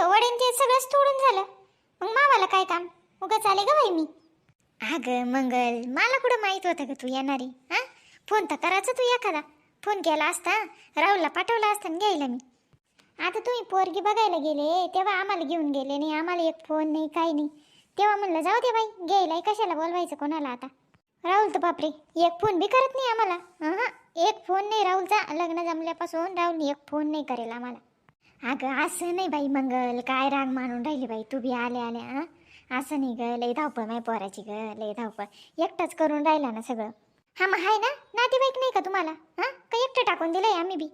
तो वडीन ते सगळंच तोडून झालं. मग मामाला काय काम, उगाच आले ग बाई मी. अगं मंगल, मला कुठं माहित होतं का तू येणारी? हा, फोन तर करायचा तू एखादा. फोन केला असता, राहुलला पाठवला असता ना घ्यायला मी. आता तुम्ही पोरगी बघायला गेले तेव्हा आम्हाला घेऊन गेले नाही, आम्हाला एक फोन नाही काही नाही. तेव्हा म्हणलं जाऊ दे बाई, घ्यायला कशाला बोलवायचं कोणाला आता. राहुल तर बापरे एक फोन बी करत नाही आम्हाला. हा, एक फोन नाही राहुलचा. लग्न जमल्यापासून राहुलने एक फोन नाही करेल आम्हाला. अगं असं नाही बाई मंगल, काय राग मानून राहिली बाई तू बी आले आले. हा, असं नाही ग, लई धावपळ नाही पोराची ग, लई धावपळ. एकटाच करून राहिला ना सगळं. हा मग आहे ना, नातेवाईक नाही का तुम्हाला? हा, का एकटं टाकून दिलंय आम्ही बी?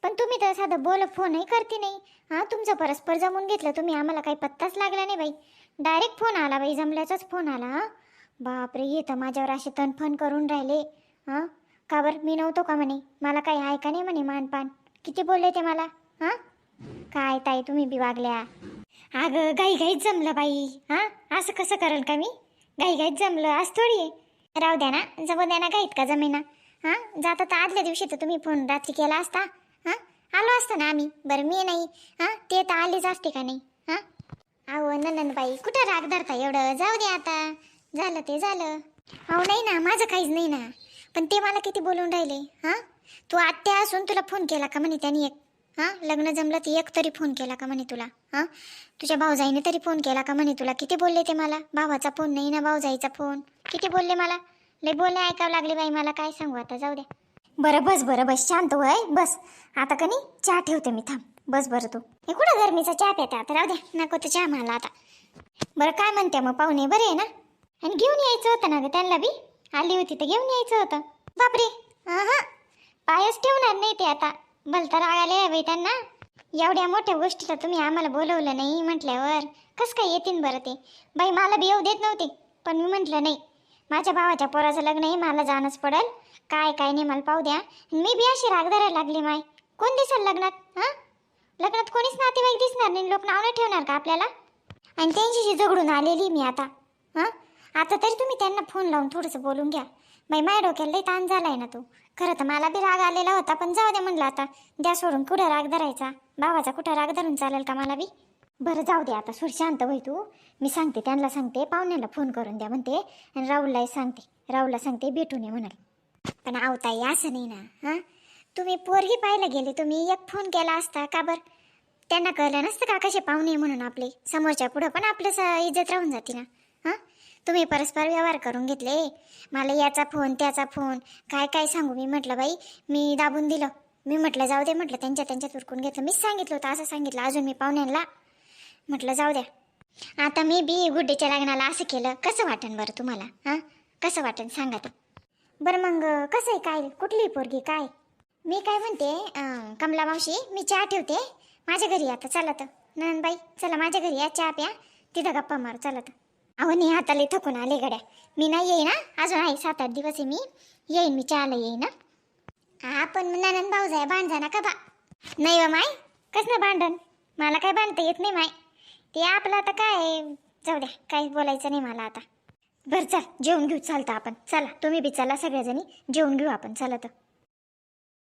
पण तुम्ही तर साधं बोल फोनही करते नाही. हा, तुमचं परस्पर जमून घेतलं तुम्ही, आम्हाला काही पत्ताच लागला नाही बाई. डायरेक्ट फोन आला बाई, जमल्याचाच फोन आला. हा बापरे, येतं माझ्यावर असे तणफण करून राहिले. हा, का बरं मी नव्हतो का म्हणे, मला काही आहे का नाही म्हणे मानपान. किती बोलले ते मला. हा, काय ताई तुम्ही बी वागल्या. अगं घाई घाईत जमलं बाई. हा, असं कसं करेल का मी? घाई घाईत जमलं आज थोडी आहे. राहू द्या ना, जमू द्या ना, घाईत का जमेना. हा, जाता तर आदल्या दिवशी तर तुम्ही फोन रात्री केला असता. हा, आलो असतो ना आम्ही. बरं मी नाही, हा ते तर आलेच असते का नाही. हा, अहो नंदनबाई कुठं राग धरता एवढं, जाऊ दे आता, झालं ते झालं. अहो नाही ना, माझं काहीच नाही ना, पण ते मला किती बोलून राहिले. हा, तू आत्या असून तुला फोन केला का म्हणे त्यांनी एक? हा, लग्न जमलं तर एक तरी फोन केला का म्हणे तुला? हा, तुझ्या भाऊजाईने तरी फोन केला का म्हणे तुला? किती बोलले ते मला. भावाचा फोन नाही ना, भाऊजाईचा फोन. किती बोलले मला, लय बोलले ऐकावं लागले बाई मला. काय सांगू आता, जाऊ द्या. बरं बस शांत होय बस. आता का नाही चहा ठेवते मी, थांब बस. बरं तू हे कुठं गरमीचा चहा प्याता आता, राहू द्या नको तर चहा मला आता. बरं काय म्हणते मग पाहुणे, बरे आहे ना? आणि घेऊन यायचं होतं ना ग त्यांना बी, आली होती तर घेऊन यायचं होतं. बापरे, हा पायच ठेवणार नाही ते आता. भलता राग आले बाई त्यांना. एवढ्या मोठ्या गोष्टीला तुम्ही आम्हाला बोलवलं नाही म्हटल्यावर कसं काय येतील बरं ते? बाई मला बी येऊ देत नव्हते, पण मी म्हटलं नाही, माझ्या भावाच्या पोराचं लग्न आहे, मला जाणंच पडेल. काय काय नाही मला पाहू द्या. मी बी अशी राग धरायला लागली. माय कोण दिसेल लग्नात? हा, लग्नात कोणीच नातेवाईक दिसणार नाही. लोक नाव नाही ठेवणार का आपल्याला? आणि त्यांच्याशी झगडून आलेली मी आता. हा, आता तरी तुम्ही त्यांना फोन लावून थोडंसं बोलून घ्या. बाई माझ्या डोक्याला लई ताण झालाय ना तू. खरं तर मला बी राग आलेला होता, पण जाऊ दे म्हणलं आता, द्या सोडून. कुठं राग धरायचा, भावाचा कुठं राग धरून चालेल का मला बी? बरं जाऊ दे आता, सोड शांत होई तू. मी सांगते त्यांना, सांगते पाहुण्याला फोन करून द्या म्हणते, आणि राहुललाही सांगते, राहुलला सांगते भेटून ये म्हणाल. पण आवताई असं नाही ना. हा, तुम्ही पोरगी पाहायला गेले, तुम्ही एक फोन केला असता का बरं? त्यांना कळलं नसतं का कसे पाहुणे म्हणून आपले, समोरच्या पुढं पण आपलं इज्जत राहून जाते ना. हां, तुम्ही परस्पर व्यवहार करून घेतले. मला याचा फोन त्याचा फोन, काय काय सांगू मी. म्हटलं बाई मी दाबून दिलं. मी म्हटलं जाऊ दे, म्हटलं त्यांच्यात उरकून घेतलं. मीच सांगितलं होतं, असं सांगितलं अजून मी पाहुण्यांना. म्हटलं जाऊ द्या. आता मी बी गुड्डेच्या लग्नाला असं केलं, कसं वाटेन बरं तुम्हाला? हां, कसं वाटेन सांगा ते. बरं मग कसं आहे, काय कुठली पोरगी काय? मी काय म्हणते, कमला मावशी मी चहा ठेवते माझ्या घरी. आता चला तर नंदबाई, चला माझ्या घरी या, चहा प्या, तिथं गप्पा मार चला तर. अहो नाही, आता लई थकून आले गड्या. मी नाही येईन ना, अजून आहे 7-8 दिवस आहे. मी येईन, मी चहाला येईन ना. हा पण ननंद भाऊ जाय भांडजा ना का बा? नाही व माय, कसं भांडण? मला काय भांडता येत नाही माय. ते आपलं आता काय, जाऊ द्या, काहीच बोलायचं नाही मला आता. बरं चल जेवून घेऊ, चालतं आपण. चला तुम्ही बी चला, सगळ्याजणी जेवून घेऊ आपण, चला तर.